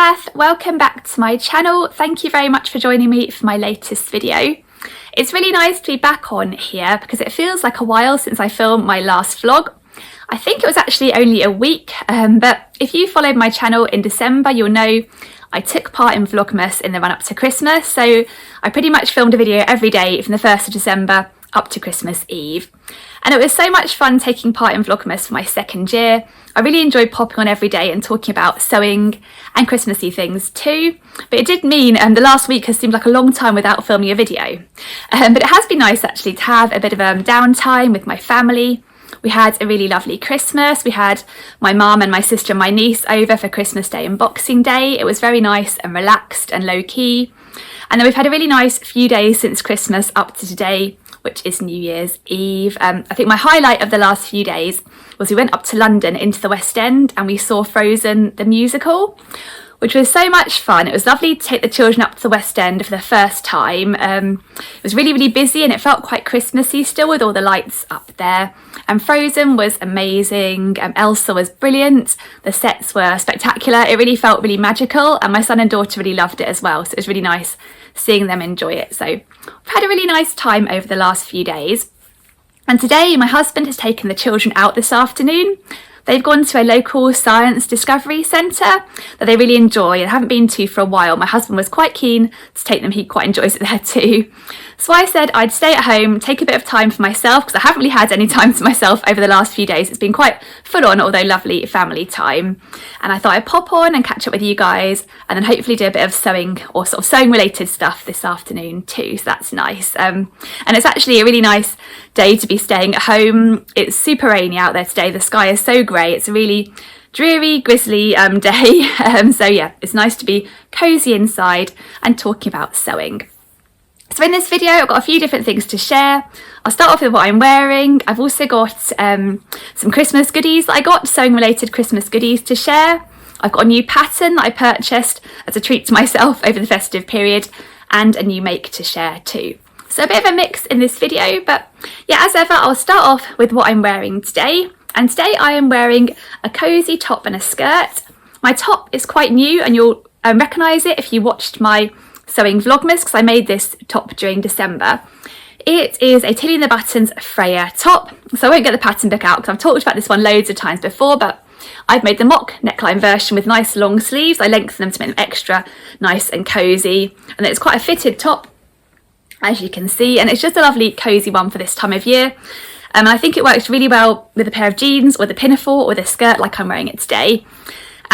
Cath, welcome back to my channel. Thank you very much for joining me for my latest video. It's really nice to be back on here because it feels like a while since I filmed my last vlog. I think it was actually only a week, but if you followed my channel in December, you'll know I took part in Vlogmas in the run up to Christmas, so I pretty much filmed a video every day from the 1st of December up to Christmas Eve. And it was so much fun taking part in Vlogmas for my second year. I really enjoyed popping on every day and talking about sewing and Christmassy things too. But it did mean the last week has seemed like a long time without filming a video. But it has been nice actually to have a bit of downtime with my family. We had a really lovely Christmas. We had my mum and my sister and my niece over for Christmas Day and Boxing Day. It was very nice and relaxed and low key. And then we've had a really nice few days since Christmas up to today, which is New Year's Eve. I think my highlight of the last few days was we went up to London into the West End and we saw Frozen the musical, which was so much fun. It was lovely to take the children up to the West End for the first time. It was really, really busy and it felt quite Christmassy still with all the lights up there. And Frozen was amazing. Elsa was brilliant. The sets were spectacular. It really felt really magical and my son and daughter really loved it as well. So it was really nice seeing them enjoy it. So we've had a really nice time over the last few days. And today my husband has taken the children out this afternoon. They've gone to a local science discovery centre that they really enjoy and haven't been to for a while. My husband was quite keen to take them. He quite enjoys it there too. So I said I'd stay at home, take a bit of time for myself because I haven't really had any time to myself over the last few days. It's been quite full on, although lovely family time. And I thought I'd pop on and catch up with you guys and then hopefully do a bit of sewing or sort of sewing related stuff this afternoon too. So that's nice. And it's actually a really nice day to be staying at home. It's super rainy out there today. The sky is so grey. It's a really dreary, grisly day. So yeah, it's nice to be cosy inside and talking about sewing. So in this video, I've got a few different things to share. I'll start off with what I'm wearing. I've also got some Christmas goodies that I got, sewing related Christmas goodies to share. I've got a new pattern that I purchased as a treat to myself over the festive period and a new make to share too. So a bit of a mix in this video, but yeah, as ever, I'll start off with what I'm wearing today. And today I am wearing a cosy top and a skirt. My top is quite new and you'll recognise it if you watched my sewing Vlogmas because I made this top during December. It is a Tilly and the Buttons Freya top. So I won't get the pattern book out because I've talked about this one loads of times before, but I've made the mock neckline version with nice long sleeves. I lengthened them to make them extra nice and cosy. And it's quite a fitted top, as you can see, and it's just a lovely cosy one for this time of year. And I think it works really well with a pair of jeans or the pinafore or the skirt like I'm wearing it today.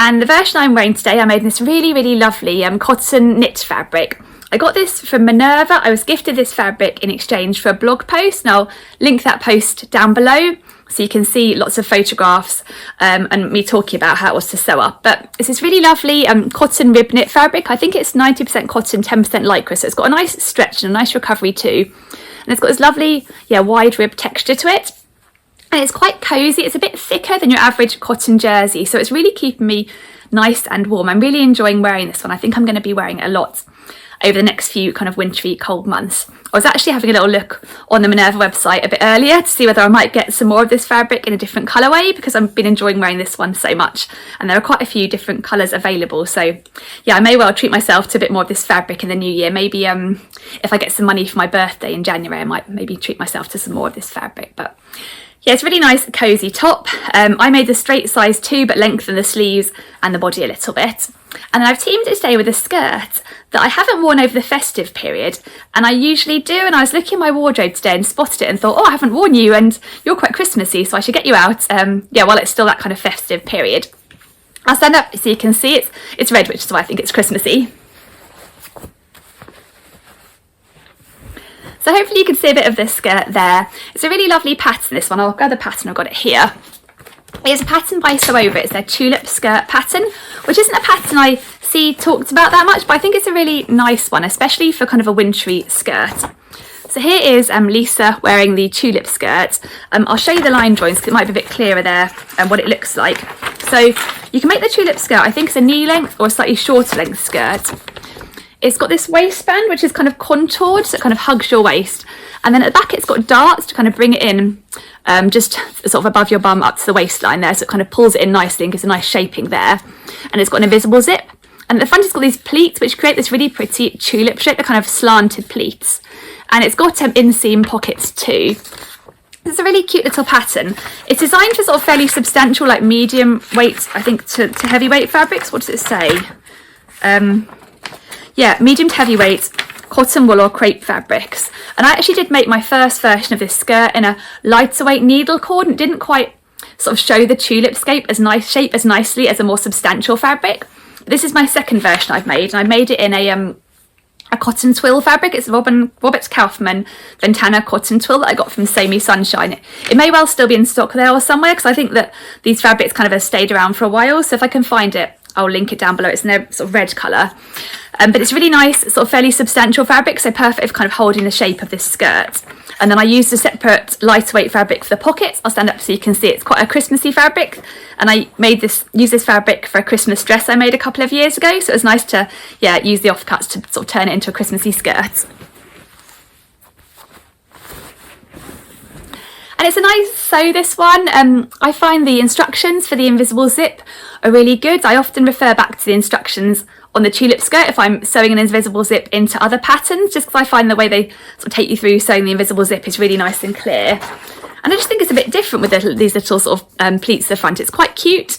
And the version I'm wearing today, I made in this really, really lovely cotton knit fabric. I got this from Minerva. I was gifted this fabric in exchange for a blog post, and I'll link that post down below so you can see lots of photographs and me talking about how it was to sew up. But it's this really lovely cotton rib knit fabric. I think it's 90% cotton, 10% lycra, so it's got a nice stretch and a nice recovery too. And it's got this lovely, wide rib texture to it. And it's quite cosy. It's a bit thicker than your average cotton jersey, so it's really keeping me nice and warm. I'm really enjoying wearing this one. I think I'm going to be wearing it a lot over the next few kind of wintry cold months. I was actually having a little look on the Minerva website a bit earlier to see whether I might get some more of this fabric in a different colourway because I've been enjoying wearing this one so much and there are quite a few different colours available. So yeah, I may well treat myself to a bit more of this fabric in the new year. Maybe if I get some money for my birthday in January, I might maybe treat myself to some more of this fabric. But yeah, it's a really nice cosy top. I made the straight size too, but lengthened the sleeves and the body a little bit. And then I've teamed it today with a skirt that I haven't worn over the festive period, and I usually do. And I was looking in my wardrobe today and spotted it and thought, oh, I haven't worn you and you're quite Christmassy, so I should get you out, while it's still that kind of festive period. I'll stand up so you can see it's red, which is why I think it's Christmassy. So hopefully you can see a bit of this skirt there. It's a really lovely pattern, this one. I'll grab the pattern, I've got it here. It's a pattern by Sew Over. It's their Tulip Skirt pattern, which isn't a pattern I see talked about that much, but I think it's a really nice one, especially for kind of a wintry skirt. So here is Lisa wearing the Tulip Skirt. I'll show you the line joins because it might be a bit clearer there and what it looks like. So you can make the Tulip Skirt, I think it's a knee length or a slightly shorter length skirt. It's got this waistband which is kind of contoured, so it kind of hugs your waist. And then at the back it's got darts to kind of bring it in just sort of above your bum up to the waistline there, so it kind of pulls it in nicely and gives a nice shaping there. And it's got an invisible zip And at the front it's got these pleats which create this really pretty tulip shape. They're kind of slanted pleats. And it's got inseam pockets too. It's a really cute little pattern. It's designed for sort of fairly substantial, like medium weight, I think, to heavyweight fabrics. What does it say? Yeah, medium to heavyweight cotton, wool or crepe fabrics. And I actually did make my first version of this skirt in a lighter weight needle cord, and it didn't quite sort of show the tulip shape as nicely as a more substantial fabric. This is my second version I've made, and I made it in a cotton twill fabric. It's Robert Kaufman Ventana cotton twill that I got from Semi Sunshine. It may well still be in stock there or somewhere, because I think that these fabrics kind of have stayed around for a while. So if I can find it, I'll link it down below. It's in a sort of red colour. But it's really nice, sort of fairly substantial fabric, so perfect for kind of holding the shape of this skirt. And then I used a separate lighter weight fabric for the pockets. I'll stand up so you can see it's quite a Christmassy fabric. And I used this fabric for a Christmas dress I made a couple of years ago. So it was nice to, use the offcuts to sort of turn it into a Christmassy skirt. And it's a nice sew, this one. I find the instructions for the invisible zip are really good. I often refer back to the instructions on the tulip skirt if I'm sewing an invisible zip into other patterns, just because I find the way they sort of take you through sewing the invisible zip is really nice and clear. And I just think it's a bit different with these little sort of pleats at the front. It's quite cute.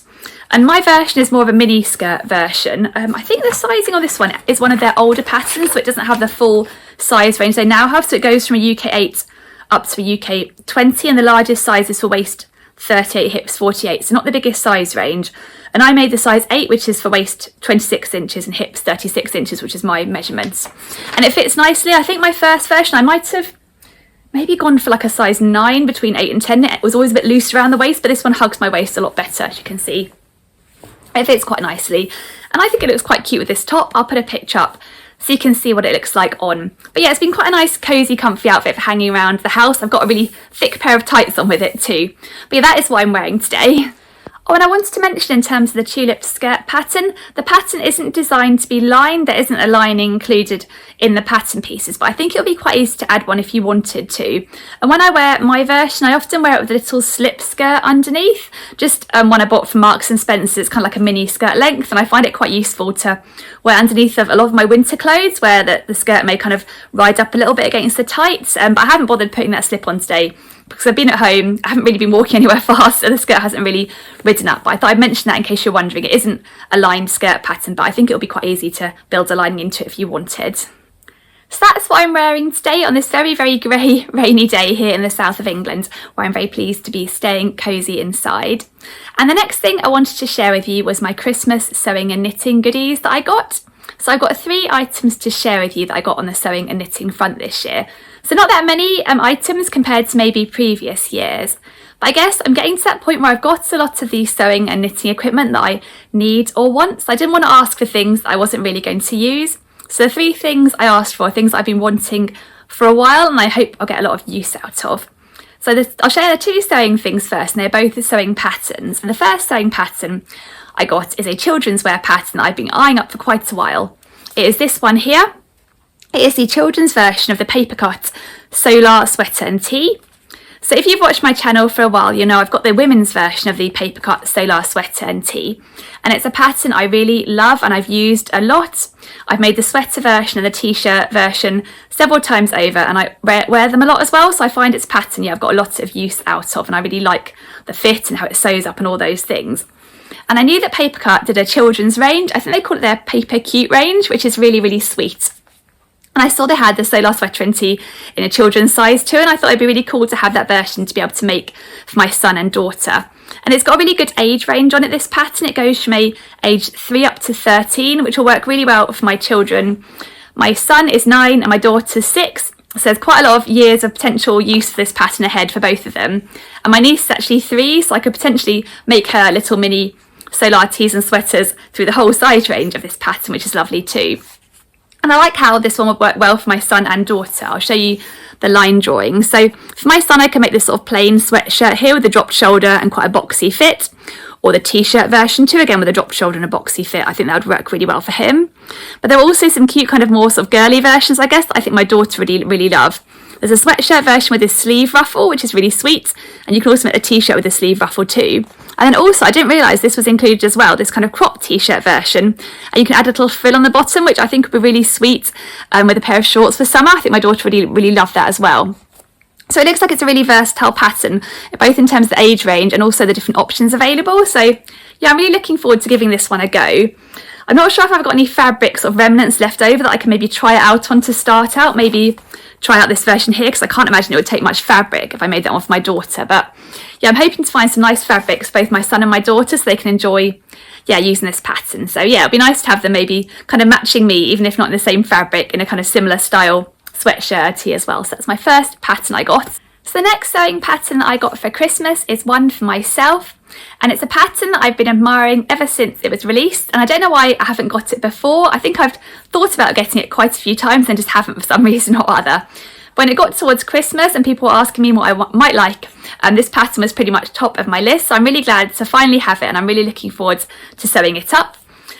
And my version is more of a mini skirt version. I think the sizing on this one is one of their older patterns, so it doesn't have the full size range they now have. So it goes from a UK 8 up to a UK 20, and the largest size is for waist 38, hips 48, so not the biggest size range. And I made the size 8, which is for waist 26 inches and hips 36 inches, which is my measurements. And it fits nicely. I think my first version, I might have maybe gone for like a size 9 between 8 and 10. It was always a bit loose around the waist, but this one hugs my waist a lot better, as you can see. It fits quite nicely. And I think it looks quite cute with this top. I'll put a picture up so you can see what it looks like on. But yeah, it's been quite a nice, cosy, comfy outfit for hanging around the house. I've got a really thick pair of tights on with it too. But yeah, that is what I'm wearing today. Oh, and I wanted to mention in terms of the tulip skirt pattern, the pattern isn't designed to be lined. There isn't a lining included in the pattern pieces, but I think it'll be quite easy to add one if you wanted to. And when I wear my version, I often wear it with a little slip skirt underneath, just one I bought from Marks and Spencer. It's kind of like a mini skirt length, and I find it quite useful to wear underneath of a lot of my winter clothes, where the skirt may kind of ride up a little bit against the tights. But I haven't bothered putting that slip on today, because I've been at home, I haven't really been walking anywhere fast, so the skirt hasn't really ridden up. But I thought I'd mention that in case you're wondering. It isn't a lined skirt pattern, but I think it'll be quite easy to build a lining into it if you wanted. So that's what I'm wearing today on this very, very grey, rainy day here in the south of England, where I'm very pleased to be staying cosy inside. And the next thing I wanted to share with you was my Christmas sewing and knitting goodies that I got. So I've got 3 items to share with you that I got on the sewing and knitting front this year. So not that many items compared to maybe previous years. But I guess I'm getting to that point where I've got a lot of the sewing and knitting equipment that I need or want. So I didn't want to ask for things that I wasn't really going to use. So the 3 things I asked for are things that I've been wanting for a while, and I hope I'll get a lot of use out of. So I'll share the 2 sewing things first, and they're both the sewing patterns. And the first sewing pattern I got is a children's wear pattern that I've been eyeing up for quite a while. It is this one here. It is the children's version of the Papercut Solar Sweater and Tee. So if you've watched my channel for a while, you know I've got the women's version of the Papercut Solar Sweater and Tee. And it's a pattern I really love and I've used a lot. I've made the sweater version and the t-shirt version several times over, and I wear them a lot as well. So I find it's a pattern I've got a lot of use out of, and I really like the fit and how it sews up and all those things. And I knew that Papercut did a children's range. I think they call it their Papercute range, which is really, really sweet. And I saw they had the Solar Sweater and Tee in a children's size too, and I thought it'd be really cool to have that version to be able to make for my son and daughter. And it's got a really good age range on it, this pattern. It goes from age 3 up to 13, which will work really well for my children. My son is 9 and my daughter's 6, so there's quite a lot of years of potential use for this pattern ahead for both of them. And my niece is actually 3, so I could potentially make her little mini solar tees and sweaters through the whole size range of this pattern, which is lovely too. And I like how this one would work well for my son and daughter. I'll show you the line drawing. So for my son, I can make this sort of plain sweatshirt here with a dropped shoulder and quite a boxy fit, or the t-shirt version too, again with a dropped shoulder and a boxy fit. I think that would work really well for him. But there are also some cute kind of more sort of girly versions, I guess, that I think my daughter really, really love. There's a sweatshirt version with this sleeve ruffle, which is really sweet, and you can also make a t-shirt with a sleeve ruffle too. And then also, I didn't realise this was included as well, this kind of crop t-shirt version, and you can add a little frill on the bottom, which I think would be really sweet with a pair of shorts for summer. I think my daughter really loved that as well. So it looks like it's a really versatile pattern, both in terms of the age range and also the different options available. So yeah, I'm really looking forward to giving this one a go. I'm not sure if I've got any fabrics or remnants left over that I can maybe try it out on to start out. Maybe try out this version here, because I can't imagine it would take much fabric if I made that one for my daughter. But yeah, I'm hoping to find some nice fabrics for both my son and my daughter so they can enjoy using this pattern. So yeah, it'd be nice to have them maybe kind of matching me, even if not in the same fabric, in a kind of similar style sweatshirt tee as well. So that's my first pattern I got. So the next sewing pattern that I got for Christmas is one for myself, and it's a pattern that I've been admiring ever since it was released, and I don't know why I haven't got it before. I think I've thought about getting it quite a few times and just haven't for some reason or other. When it got towards Christmas and people were asking me what I might like, this pattern was pretty much top of my list, so I'm really glad to finally have it, and I'm really looking forward to sewing it up.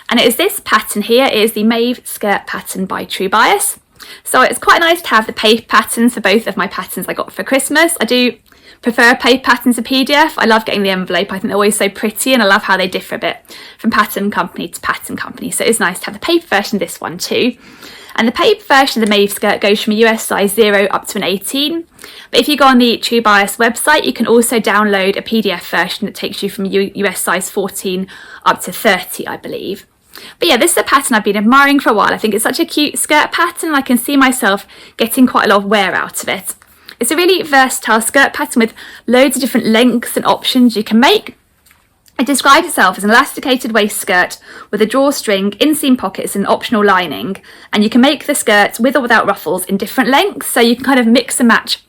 And it is this pattern here. It is the Mave skirt pattern by True Bias. So it's quite nice to have the paper patterns for both of my patterns I got for Christmas. I do prefer paper patterns to PDF. I love getting the envelope. I think they're always so pretty, and I love how they differ a bit from pattern company to pattern company. So it's nice to have the paper version of this one too. And the paper version of the Mave skirt goes from a US size 0 up to an 18. But if you go on the True Bias website, you can also download a PDF version that takes you from US size 14 up to 30, I believe. But yeah, this is a pattern I've been admiring for a while. I think it's such a cute skirt pattern, and I can see myself getting quite a lot of wear out of it. It's a really versatile skirt pattern with loads of different lengths and options you can make. It describes itself as an elasticated waist skirt with a drawstring, inseam pockets and optional lining, and you can make the skirt with or without ruffles in different lengths, so you can kind of mix and match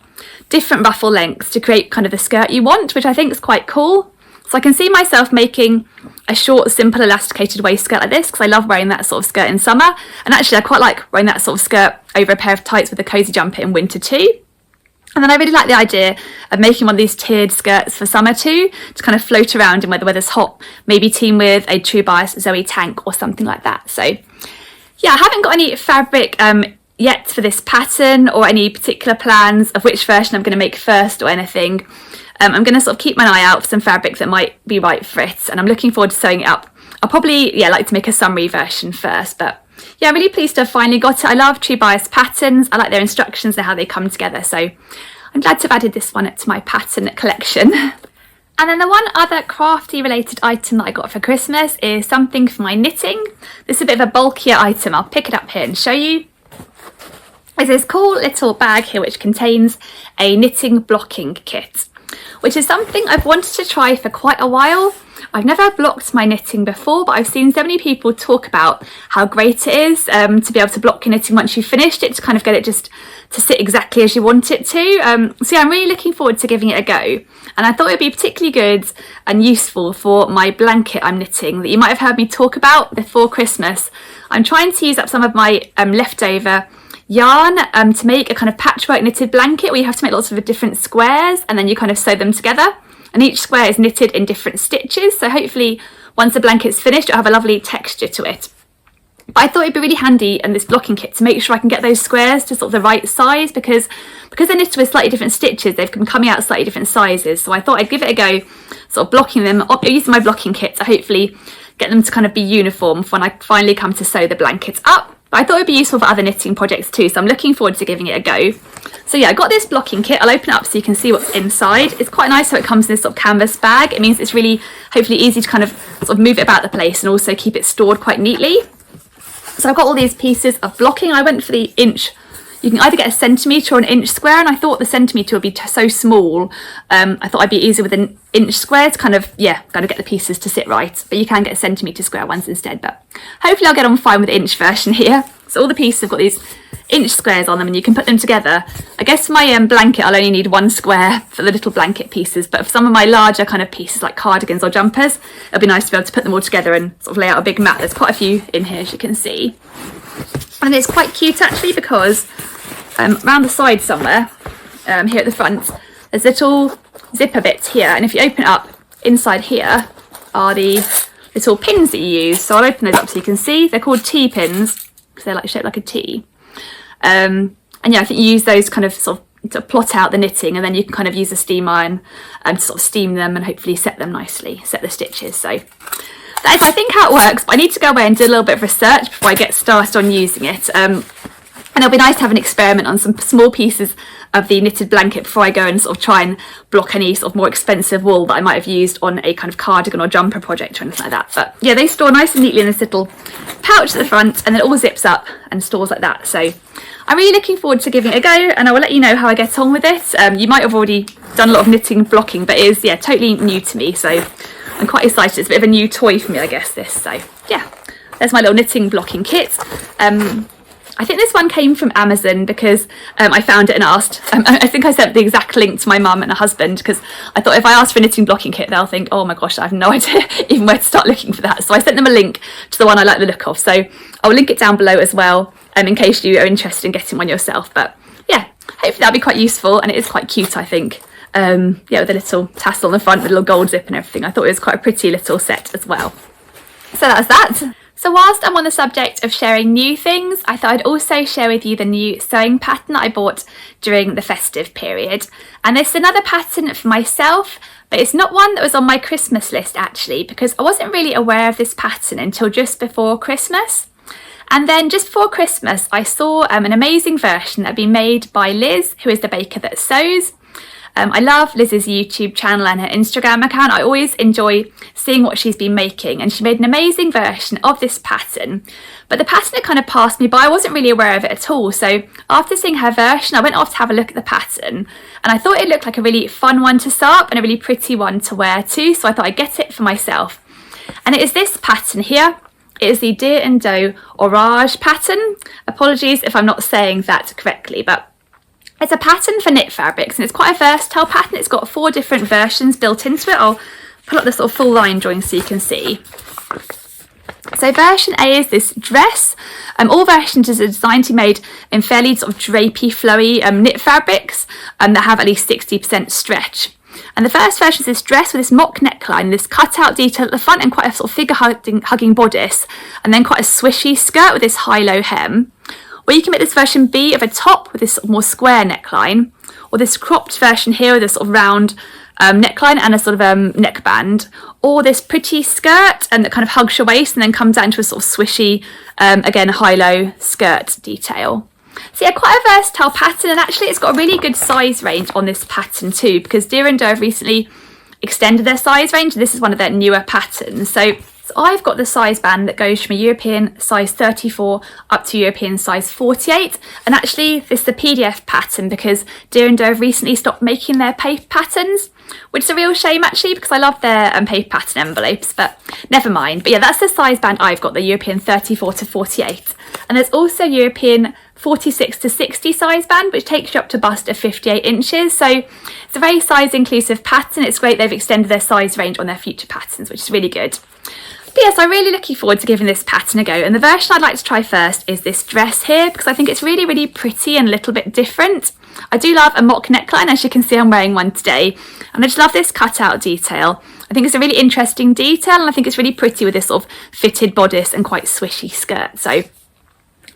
different ruffle lengths to create kind of the skirt you want, which I think is quite cool. So I can see myself making a short, simple, elasticated waist skirt like this, because I love wearing that sort of skirt in summer. And actually, I quite like wearing that sort of skirt over a pair of tights with a cosy jumper in winter too. And then I really like the idea of making one of these tiered skirts for summer too, to kind of float around in where the weather's hot, maybe team with a True Bias Zoe tank or something like that. So yeah, I haven't got any fabric yet for this pattern, or any particular plans of which version I'm going to make first or anything. I'm going to sort of keep my eye out for some fabric that might be right for it, and I'm looking forward to sewing it up. I'll probably like to make a summary version first, but yeah, I'm really pleased to have finally got it. I love True Bias patterns. I like their instructions and how they come together, so I'm glad to have added this one to my pattern collection. And then the one other crafty related item that I got for Christmas is something for my knitting. This is a bit of a bulkier item. I'll pick it up here and show you. It's this cool little bag here which contains a knitting blocking kit, which is something I've wanted to try for quite a while. I've never blocked my knitting before, but I've seen so many people talk about how great it is to be able to block your knitting once you've finished it, to kind of get it just to sit exactly as you want it to. So yeah, I'm really looking forward to giving it a go. And I thought it would be particularly good and useful for my blanket I'm knitting that you might have heard me talk about before Christmas. I'm trying to use up some of my leftover yarn to make a kind of patchwork knitted blanket where you have to make lots of different squares and then you kind of sew them together, and each square is knitted in different stitches, so hopefully once the blanket's finished it'll have a lovely texture to it. But I thought it'd be really handy in this blocking kit to make sure I can get those squares to sort of the right size, because they're knitted with slightly different stitches, they've been coming out slightly different sizes. So I thought I'd give it a go, sort of blocking them, using my blocking kit to hopefully get them to kind of be uniform for when I finally come to sew the blankets up. But I thought it'd be useful for other knitting projects too, so I'm looking forward to giving it a go. So yeah, I got this blocking kit. I'll open it up so you can see what's inside. It's quite nice how it comes in this sort of canvas bag. It means it's really, hopefully easy to kind of sort of move it about the place and also keep it stored quite neatly. So I've got all these pieces of blocking. I went for the inch. You can either get a centimetre or an inch square, and I thought the centimetre would be so small. I thought I'd be easier with an inch square to kind of get the pieces to sit right. But you can get a centimetre square ones instead. But hopefully I'll get on fine with the inch version here. So all the pieces have got these inch squares on them, and you can put them together. I guess for my blanket I'll only need one square for the little blanket pieces, but for some of my larger kind of pieces like cardigans or jumpers, it'll be nice to be able to put them all together and sort of lay out a big mat. There's quite a few in here, as you can see. And it's quite cute actually, because around the side somewhere, here at the front, there's little zipper bits here, and if you open it up, inside here are the little pins that you use. So I'll open those up so you can see. They're called T-pins, because they're like shaped like a T. And yeah, I think you use those kind of sort of to plot out the knitting, and then you can kind of use a steam iron to sort of steam them and hopefully set them nicely, set the stitches. So that is, I think, how it works, but I need to go away and do a little bit of research before I get started on using it. And it'll be nice to have an experiment on some small pieces of the knitted blanket before I go and sort of try and block any sort of more expensive wool that I might have used on a kind of cardigan or jumper project or anything like that. But yeah, they store nice and neatly in this little pouch at the front, and then it all zips up and stores like that. So I'm really looking forward to giving it a go, and I will let you know how I get on with it. You might have already done a lot of knitting and blocking, but it is, yeah, totally new to me, so I'm quite excited. It's a bit of a new toy for me, I guess, this. So yeah, there's my little knitting blocking kit. I think this one came from Amazon because I found it and asked. I think I sent the exact link to my mum and her husband, because I thought if I ask for a knitting blocking kit, they'll think, oh my gosh, I have no idea even where to start looking for that. So I sent them a link to the one I like the look of. So I'll link it down below as well, in case you are interested in getting one yourself. But yeah, hopefully that'll be quite useful, and it is quite cute, I think. Yeah, with a little tassel on the front with a little gold zip and everything. I thought it was quite a pretty little set as well. So that's that. So whilst I'm on the subject of sharing new things, I thought I'd also share with you the new sewing pattern that I bought during the festive period. And this is another pattern for myself, but it's not one that was on my Christmas list actually, because I wasn't really aware of this pattern until just before Christmas. And then just before Christmas, I saw an amazing version that had been made by Liz, who is the baker that sews. I love Liz's YouTube channel and her Instagram account. I always enjoy seeing what she's been making, and she made an amazing version of this pattern. But the pattern had kind of passed me by. I wasn't really aware of it at all. So after seeing her version, I went off to have a look at the pattern, and I thought it looked like a really fun one to sew up and a really pretty one to wear too. So I thought I'd get it for myself. And it is this pattern here. It is the Deer and Doe Orage pattern. Apologies if I'm not saying that correctly, but it's a pattern for knit fabrics, and it's quite a versatile pattern. It's got 4 different versions built into it. I'll pull up the sort of full line drawing so you can see. So version A is this dress. All versions are designed to be made in fairly sort of drapey, flowy knit fabrics that have at least 60% stretch. And the first version is this dress with this mock neckline, this cutout detail at the front, and quite a sort of figure-hugging bodice, and then quite a swishy skirt with this high-low hem. Or you can make this version B of a top with this sort of more square neckline, or this cropped version here with this sort of round neckline and a sort of neckband, or this pretty skirt that kind of hugs your waist and then comes out into a sort of swishy, again, high-low skirt detail. So yeah, quite a versatile pattern, and actually it's got a really good size range on this pattern too, because Deer and Doe have recently extended their size range. This is one of their newer patterns. So I've got the size band that goes from a European size 34 up to European size 48, and actually this is the PDF pattern because Deer and Doe have recently stopped making their paper patterns, which is a real shame actually, because I love their paper pattern envelopes, but never mind. But yeah, that's the size band I've got, the European 34 to 48, and there's also European 46 to 60 size band, which takes you up to bust of 58 inches. So it's a very size inclusive pattern. It's great they've extended their size range on their future patterns, which is really good. But yes, I'm really looking forward to giving this pattern a go, and the version I'd like to try first is this dress here, because I think it's really, really pretty and a little bit different. I do love a mock neckline, as you can see I'm wearing one today, and I just love this cutout detail. I think it's a really interesting detail, and I think it's really pretty with this sort of fitted bodice and quite swishy skirt. So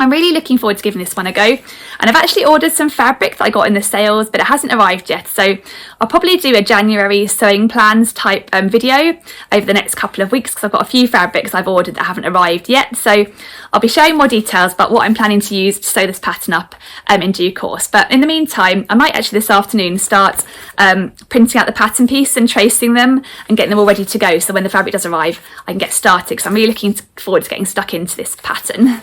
I'm really looking forward to giving this one a go, and I've actually ordered some fabric that I got in the sales, but it hasn't arrived yet, so I'll probably do a January sewing plans type video over the next couple of weeks, because I've got a few fabrics I've ordered that haven't arrived yet. So I'll be sharing more details about what I'm planning to use to sew this pattern up in due course. But in the meantime, I might actually this afternoon start printing out the pattern piece and tracing them and getting them all ready to go, so when the fabric does arrive I can get started, because I'm really looking forward to getting stuck into this pattern.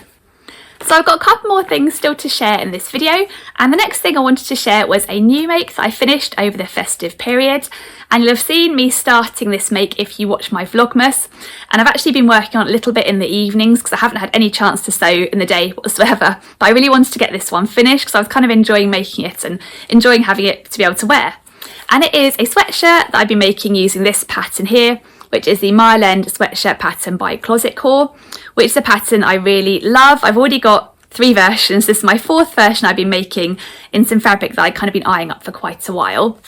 So I've got a couple more things still to share in this video, and the next thing I wanted to share was a new make that I finished over the festive period, and you'll have seen me starting this make if you watch my Vlogmas, and I've actually been working on it a little bit in the evenings because I haven't had any chance to sew in the day whatsoever, but I really wanted to get this one finished because I was kind of enjoying making it and enjoying having it to be able to wear. And it is a sweatshirt that I've been making using this pattern here, which is the Mile End sweatshirt pattern by Closet Core, which is a pattern I really love. I've already got 3 versions. This is my 4th version I've been making in some fabric that I've kind of been eyeing up for quite a while.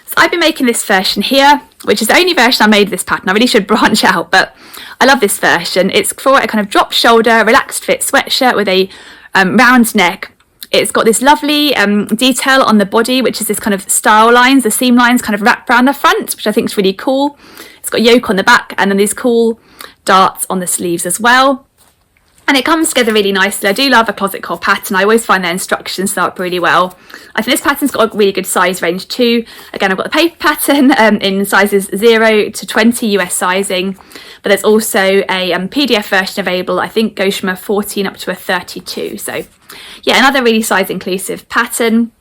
So I've been making this version here, which is the only version I made of this pattern. I really should branch out, but I love this version. It's for a kind of drop shoulder, relaxed fit sweatshirt with a round neck It's got this lovely detail on the body, which is this kind of style lines, the seam lines kind of wrapped around the front, which I think is really cool. It's got yoke on the back and then these cool darts on the sleeves as well. And it comes together really nicely. I do love a closet core pattern. I always find their instructions sum up really well. I think this pattern's got a really good size range too. Again, I've got the paper pattern in sizes 0 to 20 US sizing, but there's also a PDF version available. I think goes from a 14 up to a 32. So yeah, another really size inclusive pattern.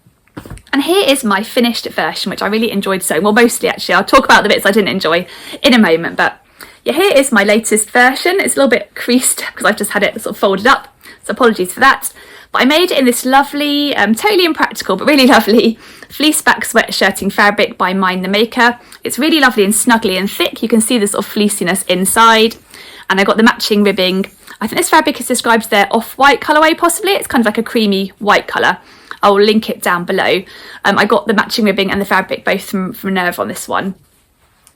And here is my finished version, which I really enjoyed sewing. Well, mostly actually. I'll talk about the bits I didn't enjoy in a moment, but yeah, here is my latest version. It's a little bit creased because I've just had it sort of folded up, so apologies for that. But I made it in this lovely, totally impractical, but really lovely fleece back sweatshirting fabric by Mind the Maker. It's really lovely and snuggly and thick. You can see the sort of fleeciness inside. And I got the matching ribbing. I think this fabric is described as their off-white colourway, possibly. It's kind of like a creamy white colour. I will link it down below. I got the matching ribbing and the fabric both from Nerve on this one.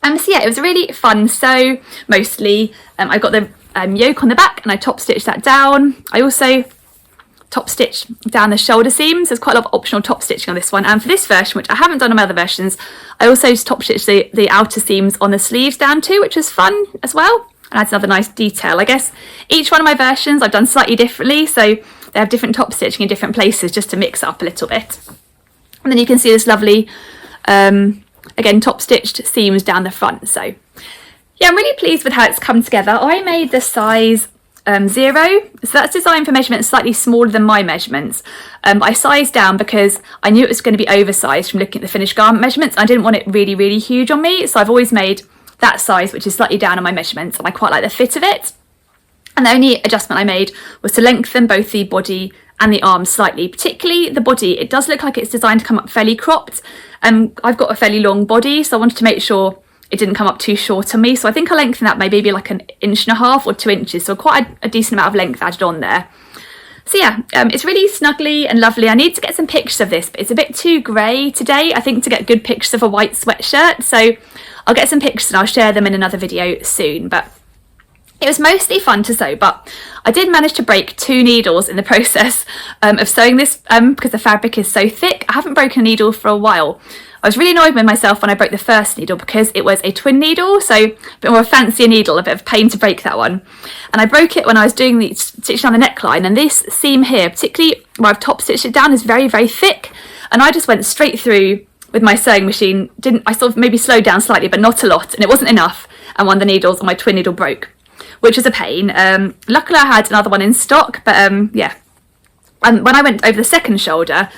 So yeah, it was a really fun sew, mostly. I got the yoke on the back and I top stitched that down. I also top stitched down the shoulder seams. There's quite a lot of optional top stitching on this one. And for this version, which I haven't done on my other versions, I also just top stitched the outer seams on the sleeves down too, which was fun as well. And adds another nice detail. I guess each one of my versions I've done slightly differently, so they have different top stitching in different places just to mix it up a little bit. And then you can see this lovely again, top stitched seams down the front. So yeah, I'm really pleased with how it's come together. I made the size 0, so that's designed for measurements slightly smaller than my measurements. I sized down because I knew it was going to be oversized from looking at the finished garment measurements. I didn't want it really, really huge on me, so I've always made that size, which is slightly down on my measurements, and I quite like the fit of it. And the only adjustment I made was to lengthen both the body and the arms slightly, particularly the body. It does look like it's designed to come up fairly cropped. I've got a fairly long body, so I wanted to make sure it didn't come up too short on me. So I think I lengthened that maybe like 1.5 inches or 2 inches, so quite a decent amount of length added on there. So yeah, it's really snuggly and lovely. I need to get some pictures of this, but it's a bit too grey today, I think, to get good pictures of a white sweatshirt. So I'll get some pictures and I'll share them in another video soon. But it was mostly fun to sew, but I did manage to break 2 needles in the process of sewing this because the fabric is so thick. I haven't broken a needle for a while. I was really annoyed with myself when I broke the first needle because it was a twin needle, so a bit more of a fancier needle, a bit of pain to break that one. And I broke it when I was doing the stitching on the neckline, and this seam here, particularly where I've top stitched it down, is very, very thick. And I just went straight through with my sewing machine. I sort of maybe slowed down slightly, but not a lot, and it wasn't enough. And one of the needles on my twin needle broke, which was a pain. Luckily I had another one in stock, but yeah. And when I went over the second shoulder,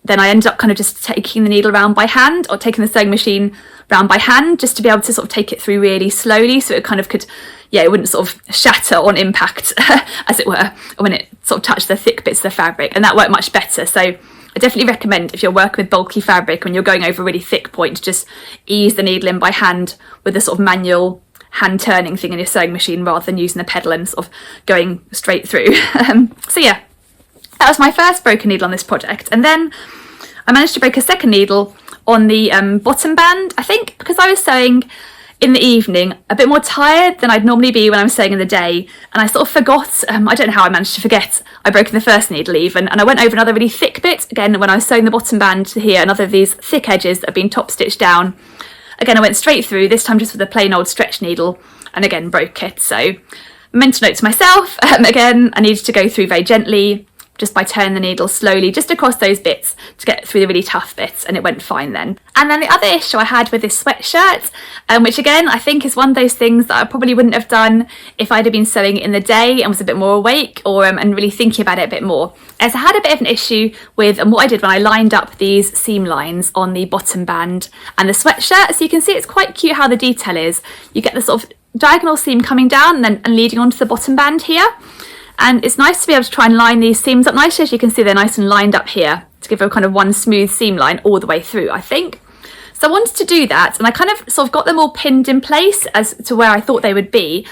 then I ended up kind of just taking the needle around by hand, or taking the sewing machine round by hand, just to be able to sort of take it through really slowly, so it kind of could, yeah, it wouldn't sort of shatter on impact, as it were, when it sort of touched the thick bits of the fabric, and that worked much better. So I definitely recommend, if you're working with bulky fabric when you're going over a really thick point, to just ease the needle in by hand with a sort of manual hand turning thing in your sewing machine, rather than using the pedal and sort of going straight through. So yeah, that was my first broken needle on this project. And then I managed to break a second needle on the bottom band, I think because I was sewing in the evening, a bit more tired than I'd normally be when I'm sewing in the day, and I sort of forgot, I don't know how I managed to forget I'd broken the first needle even, and I went over another really thick bit, again when I was sewing the bottom band to here, another of these thick edges that have been top stitched down. Again, I went straight through, this time just with a plain old stretch needle, and again broke it. So mental note to myself, again, I needed to go through very gently, just by turning the needle slowly just across those bits to get through the really tough bits, and it went fine then. And then the other issue I had with this sweatshirt, which again I think is one of those things that I probably wouldn't have done if I'd have been sewing in the day and was a bit more awake, or and really thinking about it a bit more, as I had a bit of an issue with what I did when I lined up these seam lines on the bottom band and the sweatshirt. So you can see it's quite cute how the detail is. You get the sort of diagonal seam coming down and leading onto the bottom band here. And it's nice to be able to try and line these seams up nicely. As you can see, they're nice and lined up here to give a kind of one smooth seam line all the way through, I think. So I wanted to do that, and I kind of sort of got them all pinned in place as to where I thought they would be.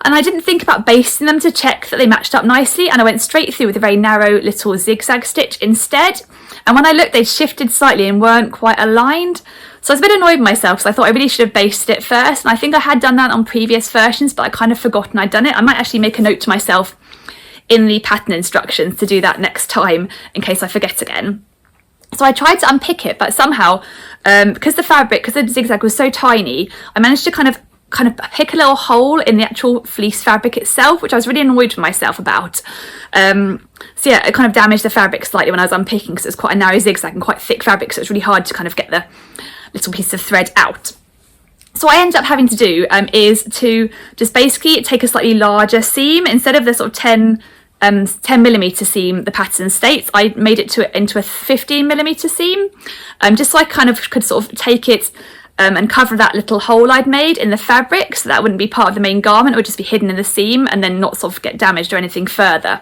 And I didn't think about basting them to check that they matched up nicely, and I went straight through with a very narrow little zigzag stitch instead. And when I looked, they'd shifted slightly and weren't quite aligned. So I was a bit annoyed with myself because I thought I really should have basted it first. And I think I had done that on previous versions, but I kind of forgotten I'd done it. I might actually make a note to myself in the pattern instructions to do that next time in case I forget again. So I tried to unpick it, but somehow, because the zigzag was so tiny, I managed to kind of pick a little hole in the actual fleece fabric itself, which I was really annoyed with myself about. So yeah, it kind of damaged the fabric slightly when I was unpicking, because it was quite a narrow zigzag and quite thick fabric, so it's really hard to kind of get the little piece of thread out. So what I ended up having to do is to just basically take a slightly larger seam. Instead of the sort of 10mm seam the pattern states, I made it into a 15mm seam, just so I kind of could sort of take it and cover that little hole I'd made in the fabric, so that wouldn't be part of the main garment, it would just be hidden in the seam and then not sort of get damaged or anything further.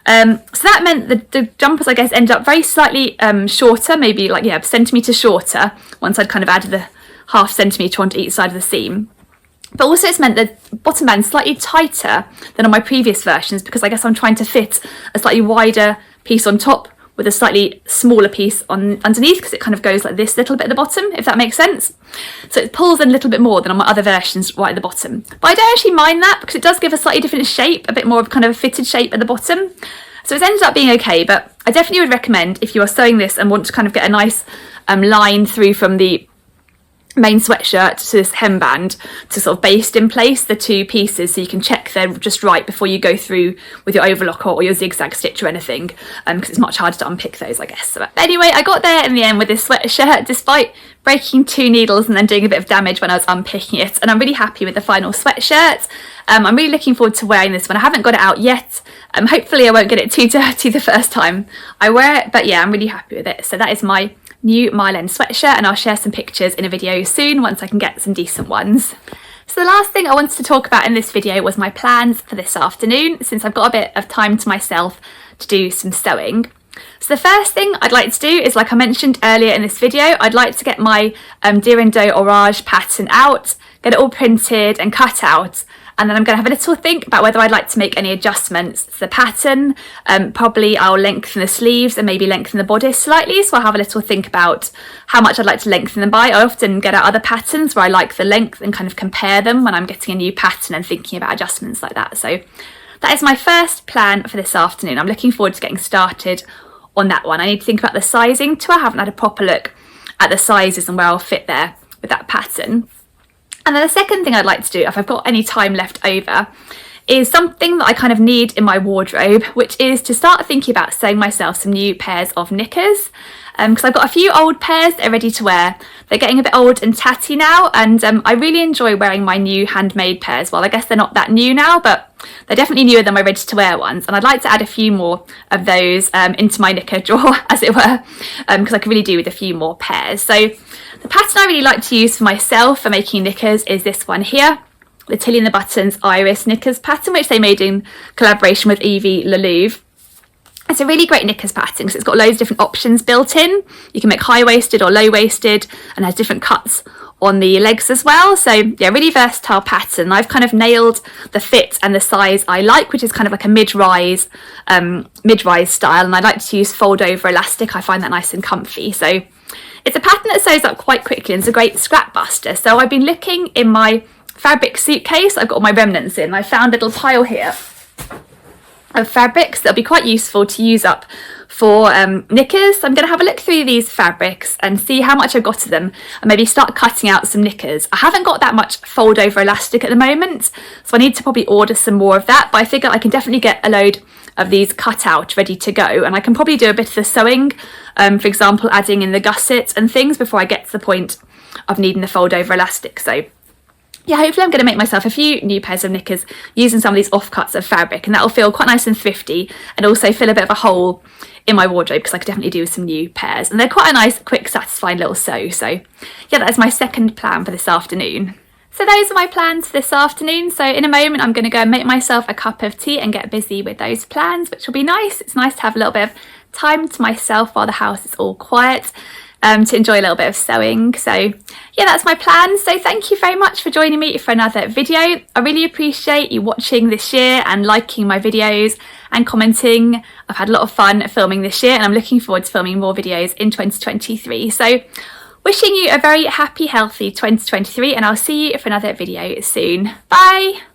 So that meant the jumpers, I guess, ended up very slightly shorter, maybe like, yeah, a centimetre shorter, once I'd kind of added the ½ centimetre onto each side of the seam. But also it's meant the bottom band slightly tighter than on my previous versions, because I guess I'm trying to fit a slightly wider piece on top with a slightly smaller piece underneath, because it kind of goes like this little bit at the bottom, if that makes sense. So it pulls in a little bit more than on my other versions right at the bottom. But I don't actually mind that, because it does give a slightly different shape, a bit more of kind of a fitted shape at the bottom. So it's ended up being okay, but I definitely would recommend, if you are sewing this and want to kind of get a nice line through from the main sweatshirt to this hemband, to sort of baste in place the two pieces so you can check they're just right before you go through with your overlock or your zigzag stitch or anything, because it's much harder to unpick those, I guess. But anyway, I got there in the end with this sweatshirt despite breaking 2 needles and then doing a bit of damage when I was unpicking it, and I'm really happy with the final sweatshirt. I'm really looking forward to wearing this one. I haven't got it out yet. Hopefully I won't get it too dirty the first time I wear it, but yeah, I'm really happy with it. So that is my new mile end sweatshirt, and I'll share some pictures in a video soon once I can get some decent ones. So the last thing I wanted to talk about in this video was my plans for this afternoon, since I've got a bit of time to myself to do some sewing. So the first thing I'd like to do is, like I mentioned earlier in this video, I'd like to get my Dirando Orage pattern out, get it all printed and cut out, and then I'm going to have a little think about whether I'd like to make any adjustments to the pattern. Probably I'll lengthen the sleeves and maybe lengthen the bodice slightly, so I'll have a little think about how much I'd like to lengthen them by. I often get out other patterns where I like the length and kind of compare them when I'm getting a new pattern and thinking about adjustments like that. So that is my first plan for this afternoon. I'm looking forward to getting started on that one. I need to think about the sizing too. I haven't had a proper look at the sizes and where I'll fit there with that pattern. And then the second thing I'd like to do, if I've got any time left over, is something that I kind of need in my wardrobe, which is to start thinking about sewing myself some new pairs of knickers. Because I've got a few old pairs that are ready to wear. They're getting a bit old and tatty now, and I really enjoy wearing my new handmade pairs. Well, I guess they're not that new now, but they're definitely newer than my ready to wear ones, and I'd like to add a few more of those into my knicker drawer, as it were, because I could really do with a few more pairs. So the pattern I really like to use for myself for making knickers is this one here, the Tilly and the Buttons Iris Knickers pattern, which they made in collaboration with Evie Lelouve. It's a really great knickers pattern because it's got loads of different options built in. You can make high-waisted or low-waisted, and has different cuts on the legs as well. So yeah, really versatile pattern. I've kind of nailed the fit and the size I like, which is kind of like a mid-rise style, and I like to use fold-over elastic. I find that nice and comfy. So it's a pattern that sews up quite quickly and it's a great scrap buster. So I've been looking in my fabric suitcase I've got all my remnants in. I found a little pile here of fabrics that'll be quite useful to use up for knickers. So I'm going to have a look through these fabrics and see how much I've got of them, and maybe start cutting out some knickers. I haven't got that much fold over elastic at the moment, so I need to probably order some more of that, but I figure I can definitely get a load of these cut out ready to go, and I can probably do a bit of the sewing, for example adding in the gussets and things before I get to the point of needing the fold over elastic. So yeah, hopefully I'm going to make myself a few new pairs of knickers using some of these offcuts of fabric, and that'll feel quite nice and thrifty and also fill a bit of a hole in my wardrobe, because I could definitely do with some new pairs, and they're quite a nice, quick, satisfying little sew. So yeah, that is my second plan for this afternoon. So those are my plans for this afternoon. So in a moment I'm going to go and make myself a cup of tea and get busy with those plans, which will be nice. It's nice to have a little bit of time to myself while the house is all quiet, to enjoy a little bit of sewing. So yeah, that's my plan. So thank you very much for joining me for another video. I really appreciate you watching this year and liking my videos and commenting. I've had a lot of fun filming this year, and I'm looking forward to filming more videos in 2023. So wishing you a very happy, healthy 2023, and I'll see you for another video soon. Bye!